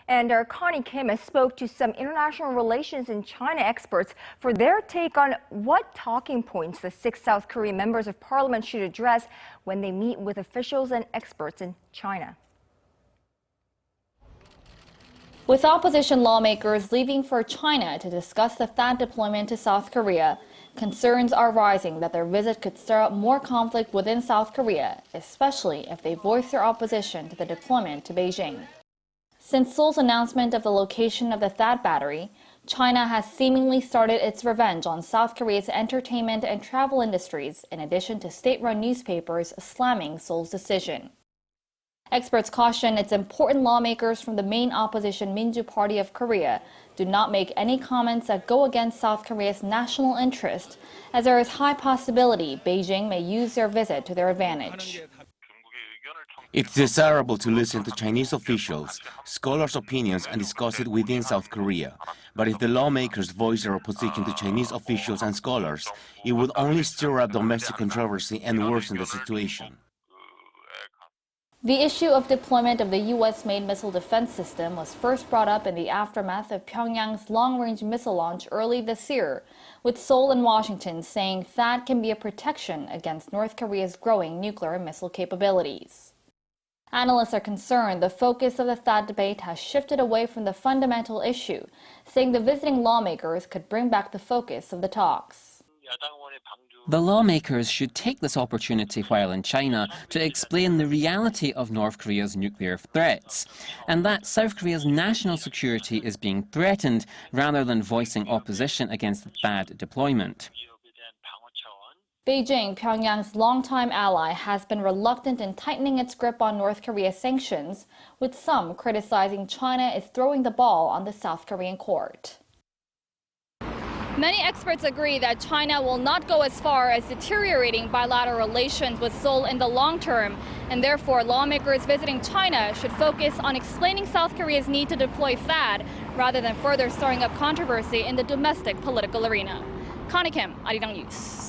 And our Connie Kim spoke to some international relations and China experts for their take on what talking points the 6 South Korean members of parliament should address when they meet with officials and experts in China. With opposition lawmakers leaving for China to discuss the THAAD deployment to South Korea, concerns are rising that their visit could stir up more conflict within South Korea, especially if they voice their opposition to the deployment to Beijing. Since Seoul's announcement of the location of the THAAD battery, China has seemingly started its revenge on South Korea's entertainment and travel industries, in addition to state-run newspapers slamming Seoul's decision. Experts caution it's important lawmakers from the main opposition Minjoo Party of Korea do not make any comments that go against South Korea's national interest, as there is high possibility Beijing may use their visit to their advantage. It's desirable to listen to Chinese officials, scholars' opinions, and discuss it within South Korea. But if the lawmakers voice their opposition to Chinese officials and scholars, it would only stir up domestic controversy and worsen the situation. The issue of deployment of the U.S.-made missile defense system was first brought up in the aftermath of Pyongyang's long-range missile launch early this year, with Seoul and Washington saying THAAD can be a protection against North Korea's growing nuclear missile capabilities. Analysts are concerned the focus of the THAAD debate has shifted away from the fundamental issue, saying the visiting lawmakers could bring back the focus of the talks. The lawmakers should take this opportunity while in China to explain the reality of North Korea's nuclear threats, and that South Korea's national security is being threatened rather than voicing opposition against the THAAD deployment. Beijing, Pyongyang's longtime ally, has been reluctant in tightening its grip on North Korea's sanctions, with some criticizing China is throwing the ball on the South Korean court. Many experts agree that China will not go as far as deteriorating bilateral relations with Seoul in the long term, and therefore lawmakers visiting China should focus on explaining South Korea's need to deploy THAAD rather than further stirring up controversy in the domestic political arena. Connie Kim, Arirang News.